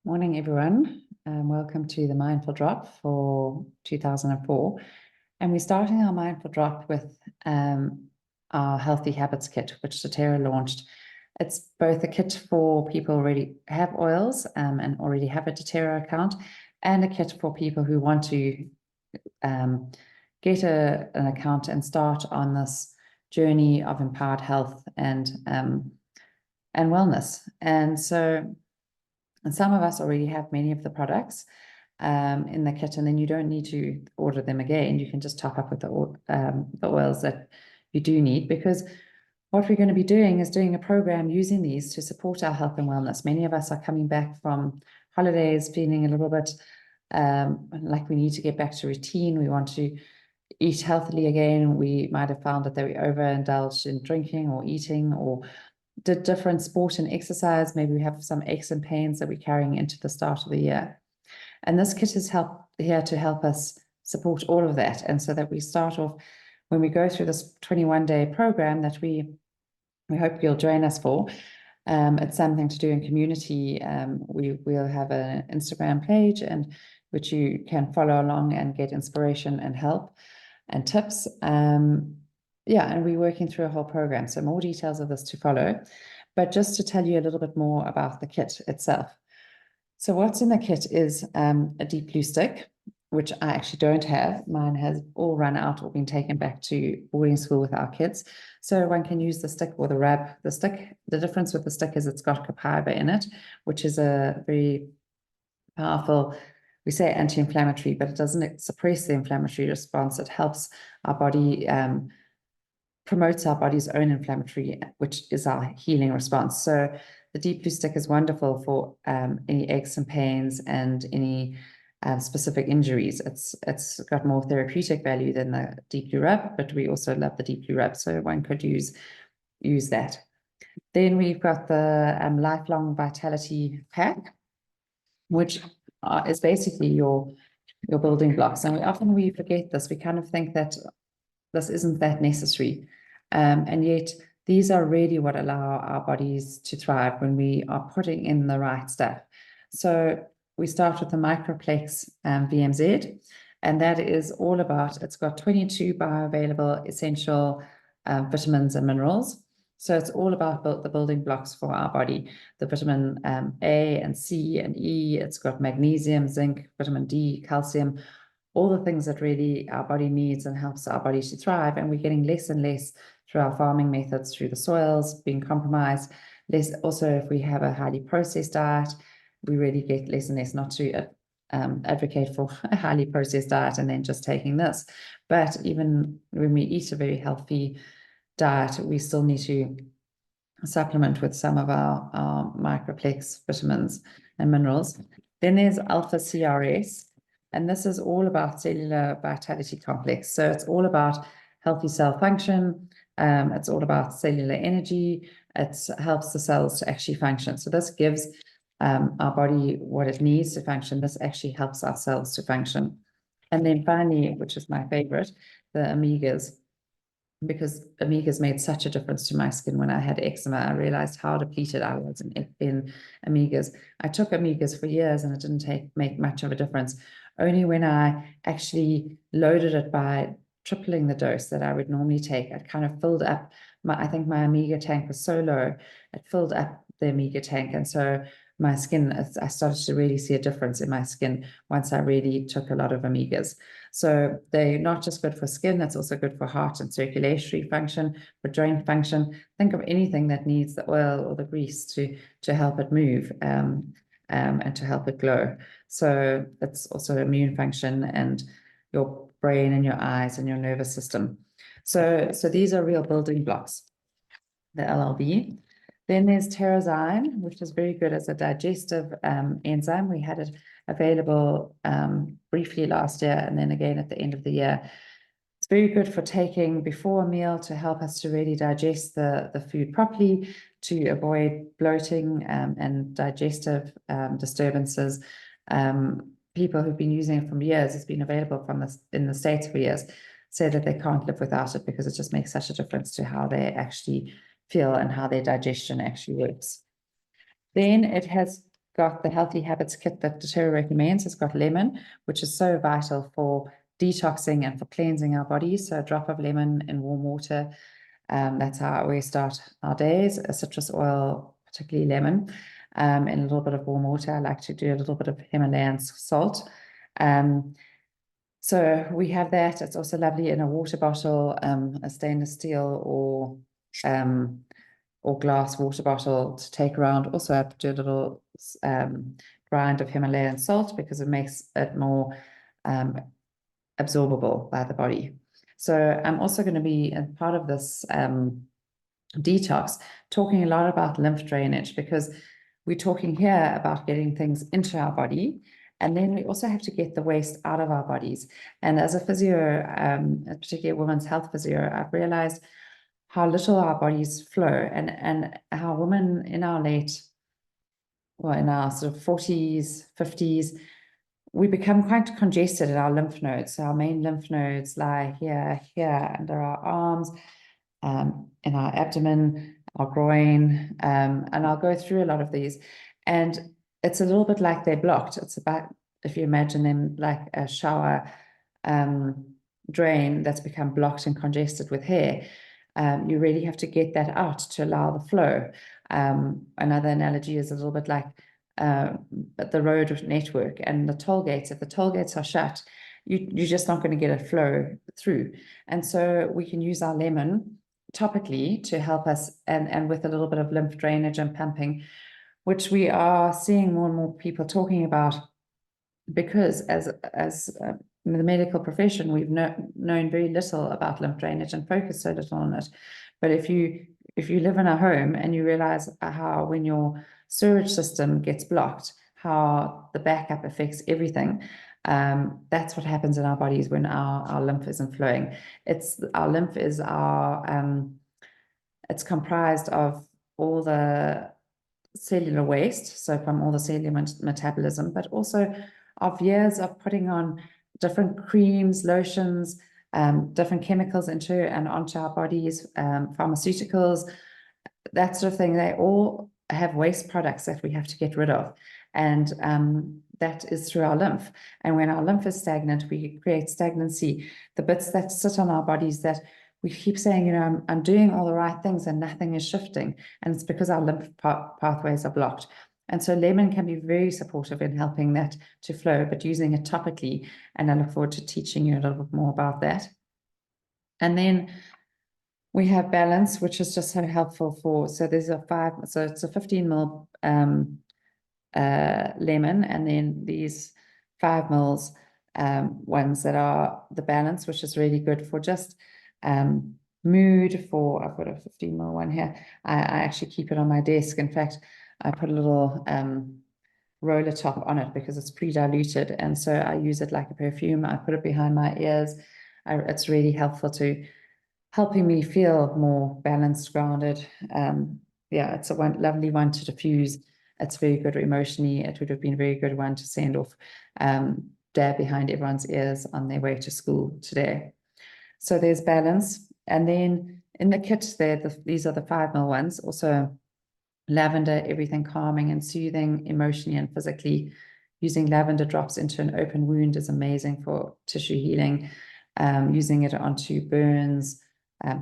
Morning, everyone. Welcome to the Mindful Drop for 2004. And we're starting our Mindful Drop with our Healthy Habits Kit, which doTERRA launched. It's both a kit for people who already have oils and already have a doTERRA account, and a kit for people who want to get an account and start on this journey of empowered health and wellness. And some of us already have many of the products in the kit, and then you don't need to order them again. You can just top up with the oils that you do need, because what we're going to be doing is doing a program using these to support our health and wellness. Many of us are coming back from holidays feeling a little bit like we need to get back to routine. We want to eat healthily again. We might have found that we overindulged in drinking or eating, or did different sport and exercise. Maybe we have some aches and pains that we're carrying into the start of the year. And this kit is here to help us support all of that. And so that we start off, when we go through this 21-day program that we hope you'll join us for, it's something to do in community. We'll have an Instagram page and which you can follow along and get inspiration and help and tips. Yeah, and we're working through a whole program, so more details of this to follow. But just to tell you a little bit more about the kit itself. So what's in the kit is a deep blue stick, which I actually don't have. Mine has all run out or been taken back to boarding school with our kids. So one can use the stick or the rub. The stick, the difference with the stick is it's got copaiba in it, which is a very powerful, we say anti-inflammatory, but it doesn't suppress the inflammatory response. It helps our body, promotes our body's own inflammatory, which is our healing response. So the deep blue stick is wonderful for any aches and pains and any specific injuries. It's got more therapeutic value than the deep blue rub, but we also love the deep blue rub, so one could use that. Then we've got the lifelong vitality pack, which is basically your building blocks. And often we forget this. We kind of think that this isn't that necessary. And yet these are really what allow our bodies to thrive when we are putting in the right stuff. So we start with the Microplex VMZ, and that is all about, it's got 22 bioavailable essential vitamins and minerals. So it's all about the building blocks for our body, the vitamin A and C and E. It's got magnesium, zinc, vitamin D, calcium, all the things that really our body needs and helps our body to thrive. And we're getting less and less through our farming methods, through the soils being compromised. Less also, if we have a highly processed diet, we really get less and less. Not to advocate for a highly processed diet and then just taking this. But even when we eat a very healthy diet, we still need to supplement with some of our Microplex vitamins and minerals. Then there's Alpha CRS. And this is all about cellular vitality complex. So it's all about healthy cell function. It's all about cellular energy. It helps the cells to actually function. So this gives our body what it needs to function. This actually helps our cells to function. And then finally, which is my favorite, the omegas, because omegas made such a difference to my skin. When I had eczema, I realized how depleted I was in omegas. I took omegas for years and it didn't make much of a difference. Only when I actually loaded it by tripling the dose that I would normally take, it kind of filled up I think my omega tank was so low, it filled up the omega tank. And so my skin, I started to really see a difference in my skin once I really took a lot of omegas. So they're not just good for skin, it's also good for heart and circulatory function, for joint function. Think of anything that needs the oil or the grease to help it move and to help it glow. So it's also immune function and your brain and your eyes and your nervous system. So these are real building blocks, the LLB. Then there's Terrazyme, which is very good as a digestive enzyme. We had it available briefly last year and then again at the end of the year. It's very good for taking before a meal to help us to really digest the food properly, to avoid bloating and digestive disturbances. People who've been using it for years, it's been available in the States for years, say that they can't live without it because it just makes such a difference to how they actually feel and how their digestion actually works. Then it has got the Healthy Habits kit that Terry recommends. It's got lemon, which is so vital for detoxing and for cleansing our bodies. So a drop of lemon in warm water. That's how we start our days. A citrus oil, particularly lemon, in a little bit of warm water. I like to do a little bit of Himalayan salt. So we have that. It's also lovely in a water bottle, a stainless steel or glass water bottle to take around. Also, I do a little grind of Himalayan salt because it makes it more absorbable by the body. So I'm also going to be a part of this detox, talking a lot about lymph drainage, because we're talking here about getting things into our body, and then we also have to get the waste out of our bodies. And as a physio, particularly a women's health physio, I've realized how little our bodies flow, and how women in our in our sort of 40s, 50s, we become quite congested in our lymph nodes. So our main lymph nodes lie here, under our arms, in our abdomen, our groin, and I'll go through a lot of these. And it's a little bit like they're blocked. It's about, if you imagine them like a shower drain that's become blocked and congested with hair, you really have to get that out to allow the flow. Another analogy is a little bit like the road network and the toll gates. If the toll gates are shut, you're just not going to get a flow through. And so we can use our lemon topically to help us, and with a little bit of lymph drainage and pumping, which we are seeing more and more people talking about, because as the medical profession, we've known very little about lymph drainage and focused so little on it. But if you live in a home and you realize how when your sewage system gets blocked, how the backup affects everything, that's what happens in our bodies when our lymph isn't flowing. Our lymph is it's comprised of all the cellular waste, so from all the cellular metabolism, but also of years of putting on different creams, lotions, different chemicals into and onto our bodies, pharmaceuticals, that sort of thing. They all have waste products that we have to get rid of. And that is through our lymph. And when our lymph is stagnant, we create stagnancy. The bits that sit on our bodies that we keep saying, I'm doing all the right things and nothing is shifting. And it's because our lymph pathways are blocked. And so lemon can be very supportive in helping that to flow, but using it topically. And I look forward to teaching you a little bit more about that. And then we have balance, which is just so helpful so there's so it's a 15 ml lemon, and then these 5 mils ones that are the balance, which is really good for just mood. I've got a 15 ml one here. I actually keep it on my desk. In fact, I put a little roller top on it because it's pre-diluted, and so I use it like a perfume. I put it behind my ears. It's really helpful to helping me feel more balanced, grounded. Yeah, it's a lovely one to diffuse. It's very good emotionally. It would have been a very good one to send off, dab behind everyone's ears on their way to school today. So there's balance. And then in the kit there, these are the 5 ml ones. Also lavender, everything calming and soothing emotionally and physically. Using lavender drops into an open wound is amazing for tissue healing. Using it onto burns,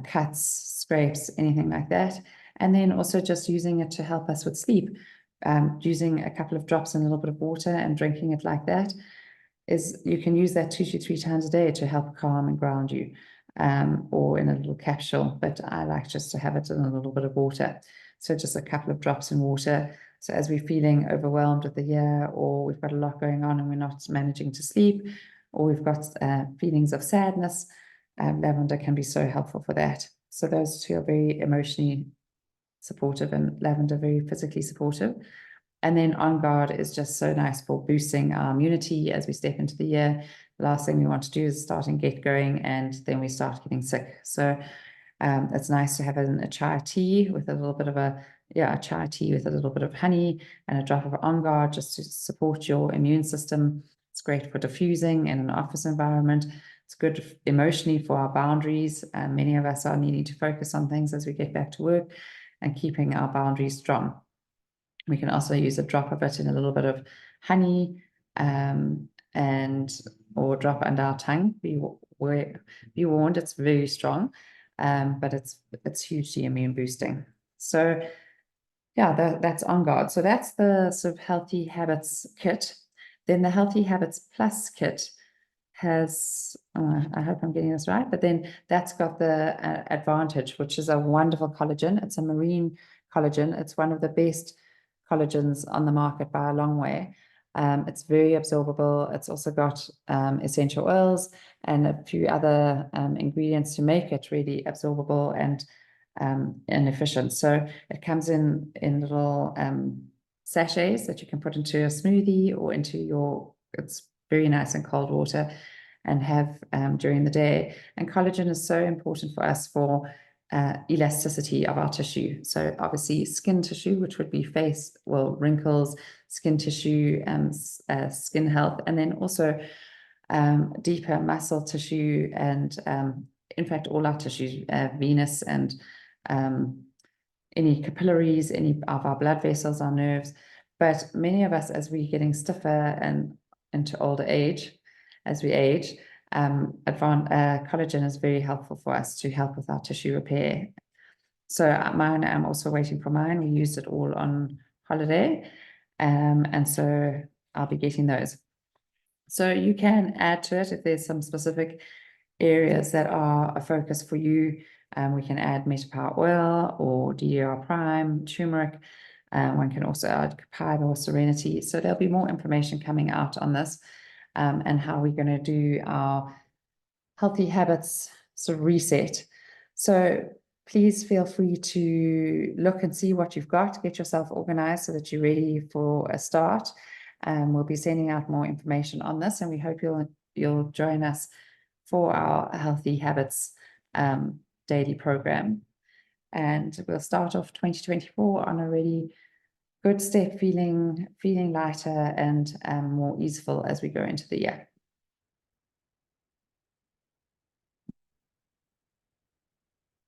cuts, scrapes, anything like that. And then also just using it to help us with sleep. Using a couple of drops in a little bit of water and drinking it like that you can use that 2 to 3 times a day to help calm and ground you, or in a little capsule, but I like just to have it in a little bit of water. So just a couple of drops in water. So as we're feeling overwhelmed with the year, or we've got a lot going on and we're not managing to sleep, or we've got feelings of sadness, lavender can be so helpful for that. So those two are very emotionally supportive, and lavender very physically supportive. And then On Guard is just so nice for boosting our immunity as we step into the year. The last thing we want to do is start and get going, and then we start getting sick. So it's nice to have a chai tea with a little bit of a chai tea with a little bit of honey and a drop of On Guard just to support your immune system. It's great for diffusing in an office environment. It's good emotionally for our boundaries. Many of us are needing to focus on things as we get back to work, and keeping our boundaries strong. We can also use a drop of it in a little bit of honey, or drop under our tongue. Be warned, it's very strong, but it's hugely immune boosting. So yeah, that's On Guard. So that's the sort of Healthy Habits kit. Then the Healthy Habits Plus kit has, I hope I'm getting this right, but then that's got the Advantage, which is a wonderful collagen. It's a marine collagen. It's one of the best collagens on the market by a long way. It's very absorbable. It's also got essential oils and a few other ingredients to make it really absorbable and efficient. So it comes in little sachets that you can put into a smoothie or into it's very nice in cold water and have during the day. And collagen is so important for us for elasticity of our tissue. So obviously skin tissue, which would be face, wrinkles, skin tissue, skin health, and then also deeper muscle tissue and in fact all our tissues, venous and any capillaries, any of our blood vessels, our nerves. But many of us, as we're getting stiffer and into older age, as we age, collagen is very helpful for us to help with our tissue repair. So I'm also waiting for mine. We used it all on holiday. And so I'll be getting those. So you can add to it if there's some specific areas that are a focus for you. We can add Metapower oil or DDR Prime, turmeric. One can also add Copaiba or Serenity. So there'll be more information coming out on this and how we're going to do our healthy habits sort of reset. So please feel free to look and see what you've got, get yourself organized so that you're ready for a start. We'll be sending out more information on this, and we hope you'll join us for our Healthy Habits daily program. And we'll start off 2024 on a really good step, feeling lighter and more easeful as we go into the year.